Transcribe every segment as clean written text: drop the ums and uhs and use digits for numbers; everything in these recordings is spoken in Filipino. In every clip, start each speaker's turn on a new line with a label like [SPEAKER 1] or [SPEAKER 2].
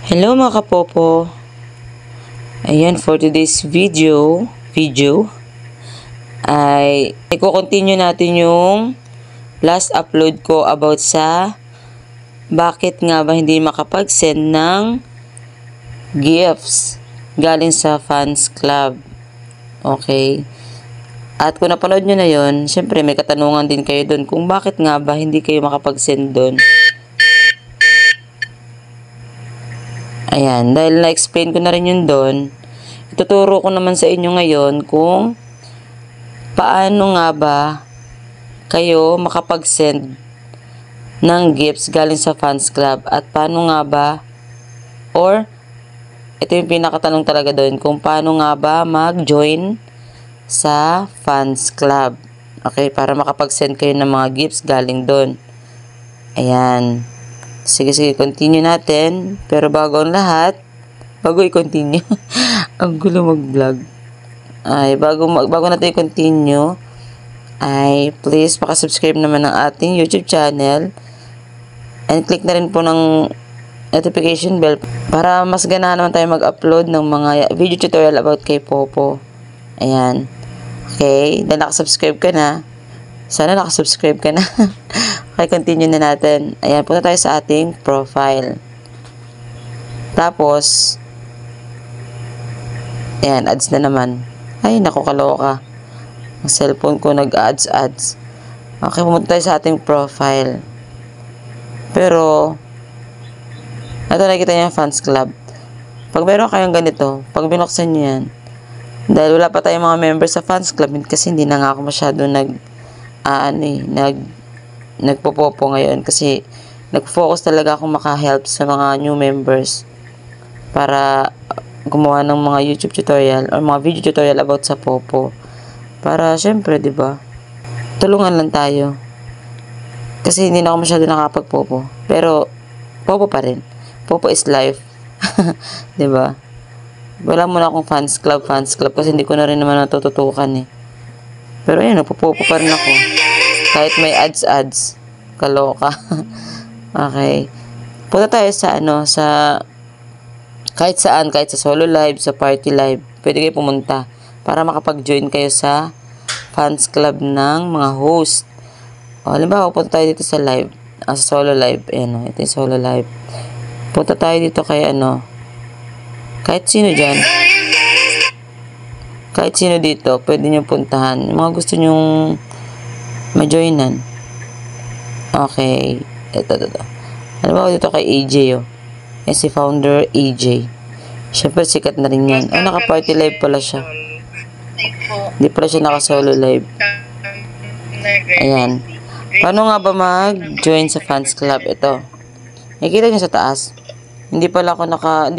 [SPEAKER 1] Hello mga kapopo. Ayan, for today's video ay i-continue natin yung last upload ko about sa bakit nga ba hindi makapag-send ng gifts galing sa fans club. Okay. At kung napanood nyo na yun, syempre may katanungan din kayo doon kung bakit nga ba hindi kayo makapag-send doon. Ayan, dahil na-explain ko na rin yun doon, ituturo ko naman sa inyo ngayon kung paano nga ba kayo makapag-send ng gifts galing sa fans club at paano nga ba, or ito yung pinakatanong talaga doon, kung paano nga ba mag-join sa fans club. Okay, para makapag-send kayo ng mga gifts galing doon. Ayan. Sige, continue natin. Pero bago ang lahat, bago i-continue, ang gulo mag-vlog. Ay, bago natin i-continue, ay please subscribe naman ng ating YouTube channel and click na rin po ng notification bell para mas ganahan naman tayo mag-upload ng mga video tutorial about kay Popo. Ayan. Okay, dahil nakasubscribe ka na, sana nakasubscribe ka na. Okay, continue na natin. Ayan, punta tayo sa ating profile. Tapos, ayan, ads na naman. Ay, naku, kaloka. Ang cellphone ko nag-ads. Okay, pumunta tayo sa ating profile. Pero, ito nakikita niyo yung fans club. Pag meron kayong ganito, pag binuksan niyo yan, dahil wala pa tayong mga members sa fans club, kasi hindi na nga ako masyado nagpo-popo ngayon kasi nag-focus talaga akong maka-help sa mga new members para gumawa ng mga YouTube tutorial or mga video tutorial about sa Popo. Para syempre, 'di ba? Tulungan lang tayo. Kasi hindi na ako masyado nakapag-popo. Pero Popo pa rin. Popo is life. 'Di ba? Wala muna akong fans club kasi hindi ko na rin naman natututukan eh. Pero ayun, nagpo-popo pa rin ako. Kahit may ads, kaloka. Okay. Punta tayo sa kahit saan, kahit sa solo live, sa party live, pwede kayo pumunta para makapag-join kayo sa fans club ng mga host. O, halimbawa, punta tayo dito sa live, sa solo live. Ayan, ito yung solo live. Punta tayo dito kay kahit sino dyan. Kahit sino dito, pwede nyo puntahan. Yung mga gusto nyong ma-joinan. Okay. Ito. Alam mo dito kay AJ, oh. Yan si founder AJ. Siyempre, sikat na rin yan. Ay, naka-party live pala siya. Hindi pala siya naka-solo live. Ayan. Paano nga ba mag-join sa fans club? Ito. Nakikita niyo sa taas. Hindi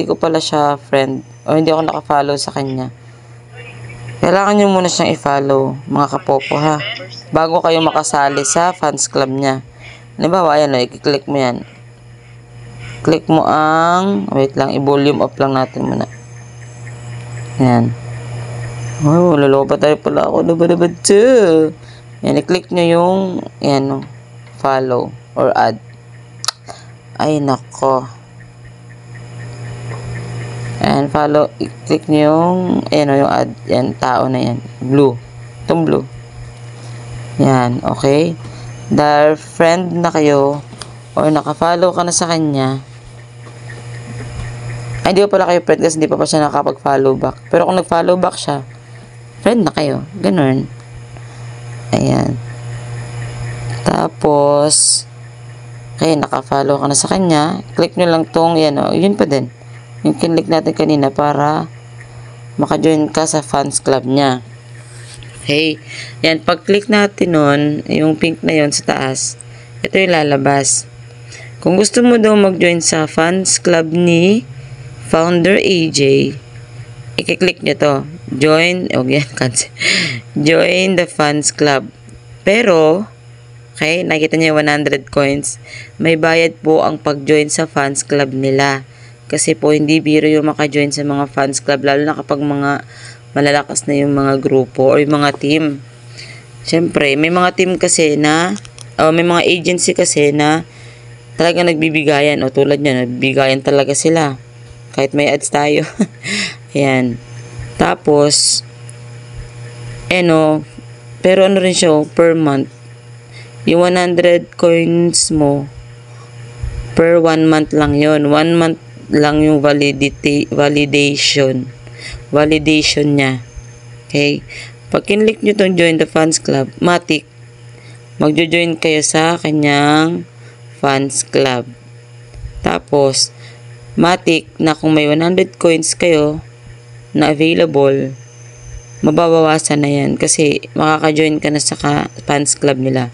[SPEAKER 1] ko pala siya friend. O hindi ako naka-follow sa kanya. Kailangan nyo muna siyang i-follow, mga kapopo, ha? Bago kayo makasali sa fans club niya. Halimbawa, ayan, i-click mo yan. Click mo wait lang, i-volume up lang natin muna. Ayan. Oh, laloba tayo pala ako. Labad too. Ayan, i-click nyo yung, ayan, follow or add. Ay, nako. And follow, i-click nyo yung, ayan, yung add, yan, tao na yan, blue, itong blue, yan, okay, dahil friend na kayo, or naka-follow ka na sa kanya, ay, hindi pa pala kayo friend, kasi hindi pa siya nakapag-follow back, pero kung nag-follow back siya, friend na kayo, ganun, ayan, tapos, okay, naka-follow ka na sa kanya, click nyo lang tong, yan, yun pa din, yung kinlik natin kanina para maka-join ka sa fans club niya. Okay. Yan, pag-click natin nun, yung pink na yon sa taas, ito yung lalabas. Kung gusto mo daw mag-join sa fans club ni founder AJ, i-click nyo to. Join the fans club. Pero, okay, nakita nyo 100 coins. May bayad po ang pag-join sa fans club nila. Kasi po, hindi biro yung maka-join sa mga fans club, lalo na kapag mga malalakas na yung mga grupo or yung mga team. Siyempre, may mga team kasi na, may mga agency kasi na talaga nagbibigayan, o tulad nyo, nagbibigayan talaga sila. Kahit may ads tayo. Ayan. Tapos, pero ano rin siya, per month. Yung 100 coins mo, per 1 month lang yon. 1 month lang yung validation niya. Okay? Pag kinlik nyo itong join the fans club, matik, magjo-join kayo sa kanyang fans club. Tapos, matik na kung may 100 coins kayo na available, mababawasan na yan kasi makaka-join ka na sa fans club nila.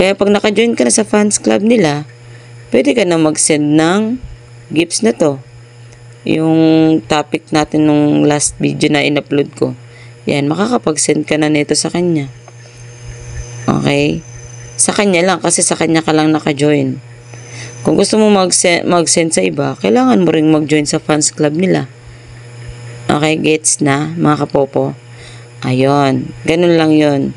[SPEAKER 1] Kaya pag naka-join ka na sa fans club nila, pwede ka na mag-send ng gifts na to. Yung topic natin nung last video na in-upload ko. Yan, makakapag-send ka na nito sa kanya. Okay? Sa kanya lang, kasi sa kanya ka lang naka-join. Kung gusto mo mag-send sa iba, kailangan mo ring mag-join sa fans club nila. Okay, gets na, mga kapopo? Ayun, ganun lang yun.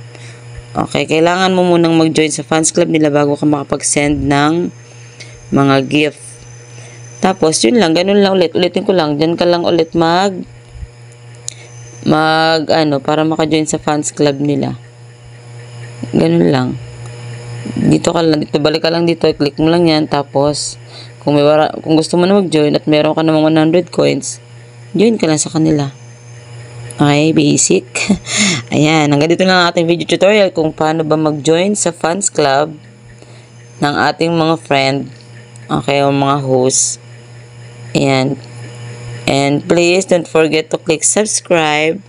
[SPEAKER 1] Okay, kailangan mo munang mag-join sa fans club nila bago ka makapag-send ng mga gift. Tapos, yun lang, ganun lang ulit. Ulitin ko lang, dyan ka lang ulit para maka-join sa fans club nila. Ganun lang. Dito balik ka lang dito, click mo lang yan, tapos, kung gusto mo na mag-join at meron ka namang 100 coins, join ka lang sa kanila. Okay, basic. Ayan, hanggang dito na ang ating video tutorial kung paano ba mag-join sa fans club ng ating mga friend, okay, o mga host. Ayan. And please don't forget to click subscribe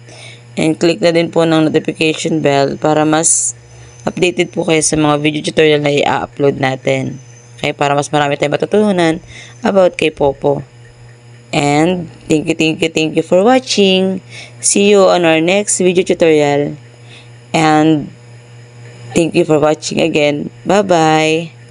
[SPEAKER 1] and click na din po ng notification bell para mas updated po kayo sa mga video tutorial na i-upload natin. Okay, para mas marami tayong matutunan about kay Popo. And thank you for watching. See you on our next video tutorial. And thank you for watching again. Bye-bye.